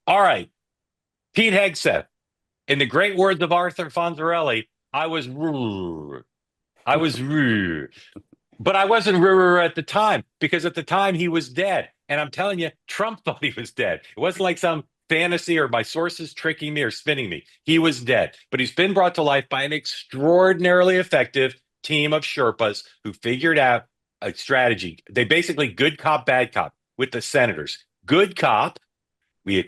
All right. Pete Hegseth. In the great words of Arthur Fonzarelli, I was rude. I was rude. But I wasn't rude at the time because at the time he was dead. And I'm telling you, Trump thought he was dead. It wasn't like some fantasy or my sources tricking me or spinning me. He was dead. But he's been brought to life by an extraordinarily effective team of Sherpas who figured out a strategy. They basically good cop, bad cop with the senators. Good cop, we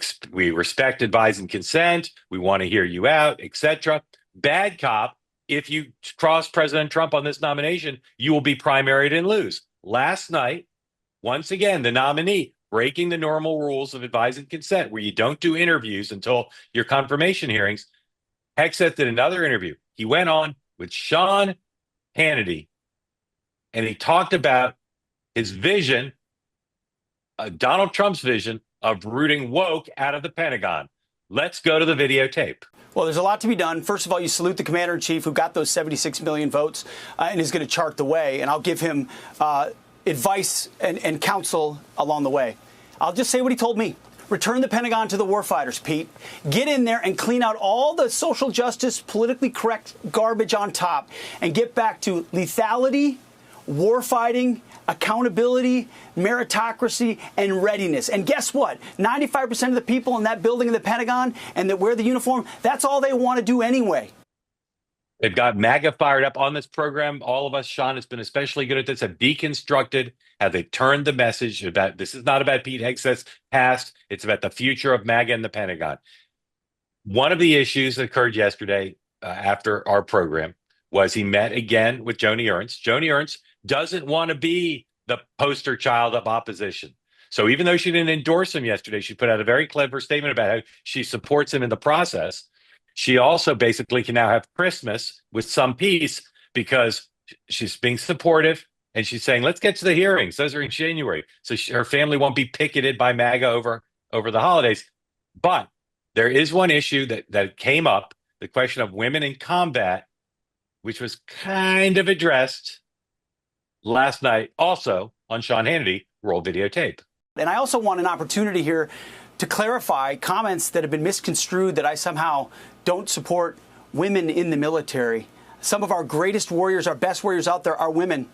respect advise and consent. We want to hear you out, etc. Bad cop, if you cross President Trump on this nomination, you will be primaried and lose. Last night, once again, the nominee breaking the normal rules of advise and consent, where you don't do interviews until your confirmation hearings. Hegseth did another interview. He went on with Sean Hannity, and he talked about his vision, Donald Trump's vision of rooting woke out of the Pentagon. Let's go to the videotape. Well, there's a lot to be done. First of all, you salute the commander-in-chief who got those 76 million votes and is going to chart the way. And I'll give him advice and counsel along the way. I'll just say what he told me. Return the Pentagon to the warfighters, Pete. Get in there and clean out all the social justice, politically correct garbage on top and get back to lethality, warfighting, accountability, meritocracy, and readiness. And guess what? 95% of the people in that building in the Pentagon and that wear the uniform, that's all they want to do anyway. They've got MAGA fired up on this program. All of us, Sean, has been especially good at this, have deconstructed how they turned the message about this is not about Pete Hegseth's past. It's about the future of MAGA and the Pentagon. One of the issues that occurred yesterday after our program was he met again with Joni Ernst. Joni Ernst doesn't want to be the poster child of opposition. So even though she didn't endorse him yesterday, she put out a very clever statement about how she supports him in the process. She also basically can now have Christmas with some peace because she's being supportive and she's saying, let's get to the hearings. Those are in January. So her family won't be picketed by MAGA over the holidays. But there is one issue that came up, the question of women in combat, which was kind of addressed last night also on Sean Hannity, roll videotape. And I also want an opportunity here to clarify comments that have been misconstrued that I somehow don't support women in the military. Some of our greatest warriors, our best warriors out there are women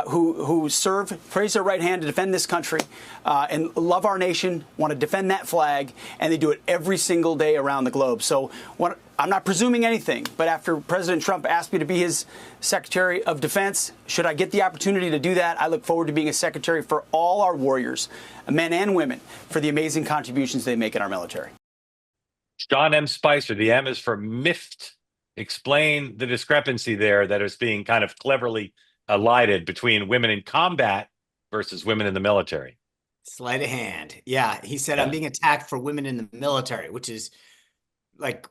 who serve, raise their right hand to defend this country and love our nation, want to defend that flag, and they do it every single day around the globe. So I'm not presuming anything, but after President Trump asked me to be his Secretary of Defense, should I get the opportunity to do that, I look forward to being a secretary for all our warriors, men and women, for the amazing contributions they make in our military. Sean M. Spicer, the M is for miffed. Explain the discrepancy there that is being kind of cleverly elided between women in combat versus women in the military. Sleight of hand. Yeah, he said, I'm being attacked for women in the military, which is like,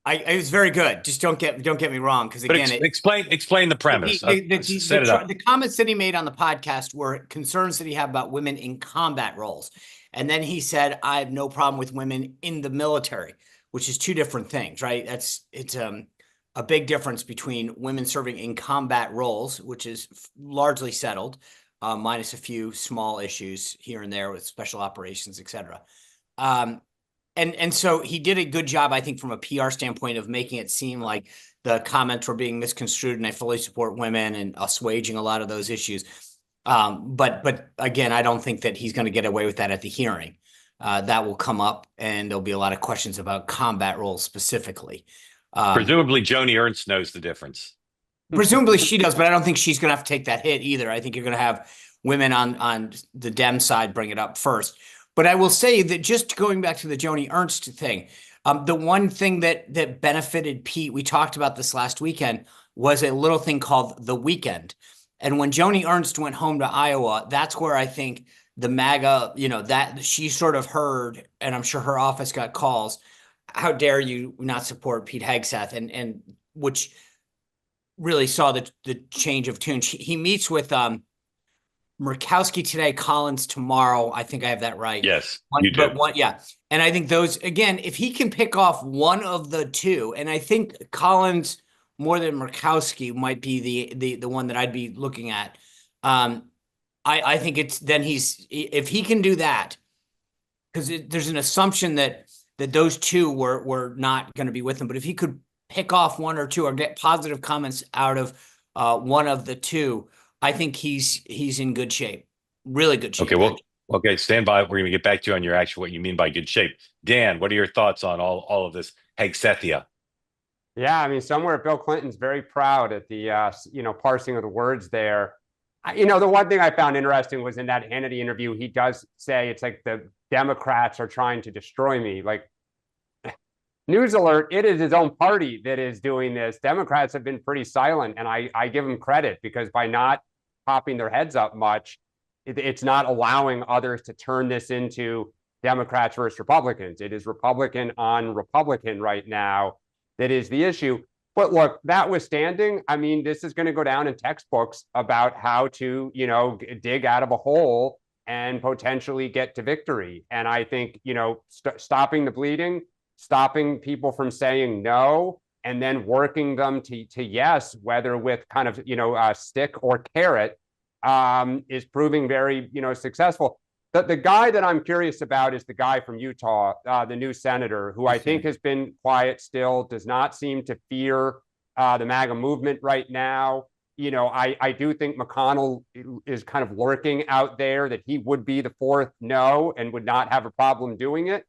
it was very good. Just don't get me wrong, because again, explain the premise. The comments that he made on the podcast were concerns that he had about women in combat roles, and then he said, I have no problem with women in the military, which is two different things, right? It's a big difference between women serving in combat roles, which is largely settled, minus a few small issues here and there with special operations, et cetera. And so he did a good job, I think, from a PR standpoint of making it seem like the comments were being misconstrued, and I fully support women and assuaging a lot of those issues. But again, I don't think that he's going to get away with that at the hearing. That will come up, and there'll be a lot of questions about combat roles specifically. Presumably, Joni Ernst knows the difference. Presumably she does, but I don't think she's going to have to take that hit either. I think you're going to have women on the Dem side bring it up first. But I will say that, just going back to the Joni Ernst thing, the one thing that benefited Pete, we talked about this last weekend, was a little thing called the weekend. And when Joni Ernst went home to Iowa, that's where I think the MAGA, that she sort of heard, and I'm sure her office got calls, how dare you not support Pete Hegseth, and which really saw the change of tune. He meets with Murkowski today, Collins tomorrow. I think I have that right. Yes, you do. Yeah. And I think those, again, if he can pick off one of the two, and I think Collins more than Murkowski might be the one that I'd be looking at. I think if he can do that, because there's an assumption that that those two were not going to be with him. But if he could pick off one or two or get positive comments out of one of the two, I think he's in good shape, really good shape. Okay, well, okay, stand by. We're going to get back to you on your actual what you mean by good shape. Dan, what are your thoughts on all of this Hegsethia? Yeah, I mean, somewhere Bill Clinton's very proud at the parsing of the words there. The one thing I found interesting was in that Hannity interview, he does say it's like the Democrats are trying to destroy me. Like, news alert, it is his own party that is doing this. Democrats have been pretty silent, and I give them credit because by not popping their heads up much, it's not allowing others to turn this into Democrats versus Republicans. It is Republican on Republican right now that is the issue. But look, notwithstanding, I mean, this is going to go down in textbooks about how to, dig out of a hole and potentially get to victory. And I think, stopping the bleeding, stopping people from saying no, and then working them to yes, whether with kind of, stick or carrot, is proving very, successful. The guy that I'm curious about is the guy from Utah, the new senator, who I think has been quiet still, does not seem to fear the MAGA movement right now. I do think McConnell is kind of lurking out there that he would be the fourth no and would not have a problem doing it.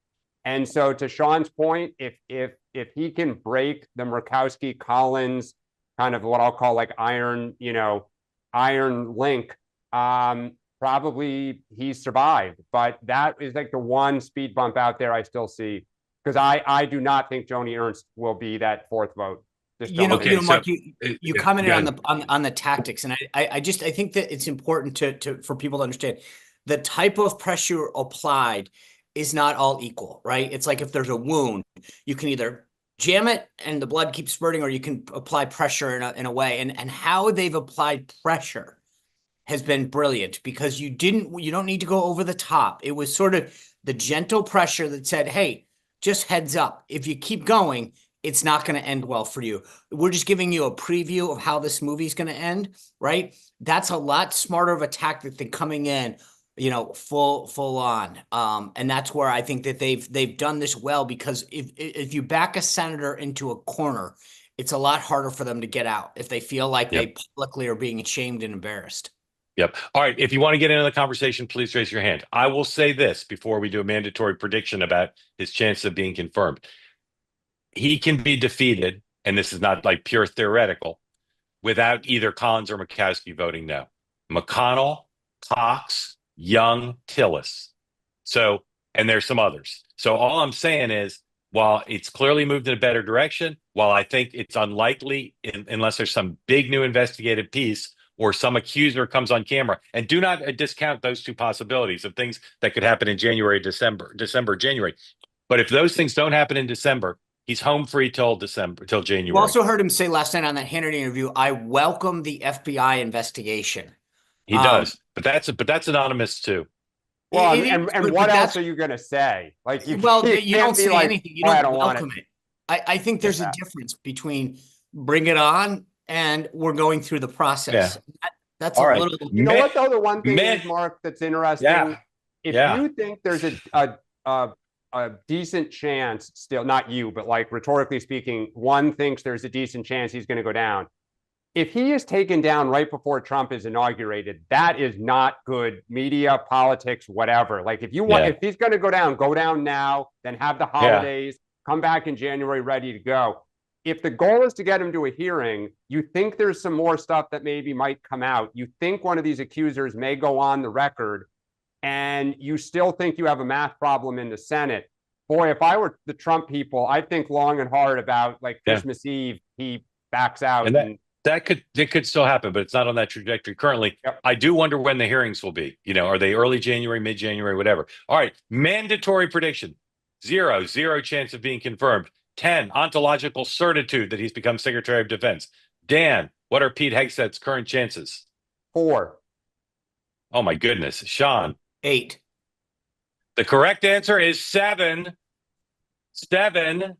And so to Sean's point, if he can break the Murkowski-Collins kind of what I'll call like iron link, probably he survived. But that is like the one speed bump out there I still see, because I do not think Joni Ernst will be that fourth vote. Mark, you commented on the tactics, and I think that it's important for people to understand the type of pressure applied is not all equal, right? It's like if there's a wound, you can either jam it and the blood keeps spurting, or you can apply pressure in a way. And how they've applied pressure has been brilliant, because you don't need to go over the top. It was sort of the gentle pressure that said, hey, just heads up. If you keep going, it's not going to end well for you. We're just giving you a preview of how this movie's going to end, right? That's a lot smarter of a tactic than coming in, full on. And that's where I think that they've done this well, because if you back a senator into a corner, it's a lot harder for them to get out if they feel like they publicly are being shamed and embarrassed. Yep. All right. If you want to get into the conversation, please raise your hand. I will say this before we do a mandatory prediction about his chance of being confirmed. He can be defeated, and this is not like pure theoretical, without either Collins or Murkowski voting no. McConnell, Cox, Young, Tillis. So, and there's some others. So all I'm saying is, while it's clearly moved in a better direction, while I think it's unlikely, unless there's some big new investigative piece or some accuser comes on camera, and do not discount those two possibilities of things that could happen in January, December, January. But if those things don't happen in December, he's home free till January. You also heard him say last night on that Hannity interview, I welcome the FBI investigation. He does, but that's anonymous too. Well, and what else are you going to say? Like, you don't say like, anything. You don't welcome it. I think there's a difference between bring it on and we're going through the process. Yeah. That's all a right. little. You know what though? The one thing is, Mark, that's interesting. If you think there's a decent chance, still not you, but like rhetorically speaking, one thinks there's a decent chance he's going to go down. If he is taken down right before Trump is inaugurated, that is not good media, politics, whatever. Like if he's going to go down now, then have the holidays, come back in January ready to go. If the goal is to get him to a hearing, you think there's some more stuff that maybe might come out. You think one of these accusers may go on the record, and you still think you have a math problem in the Senate. Boy, if I were the Trump people, I'd think long and hard about like Christmas Eve, he backs out. And that could still happen, but it's not on that trajectory currently. Yep. I do wonder when the hearings will be. Are they early January, mid-January, whatever? All right, mandatory prediction. Zero chance of being confirmed. 10, ontological certitude that he's become Secretary of Defense. Dan, what are Pete Hegseth's current chances? 4. Oh my goodness. Sean? 8. The correct answer is 7. 7.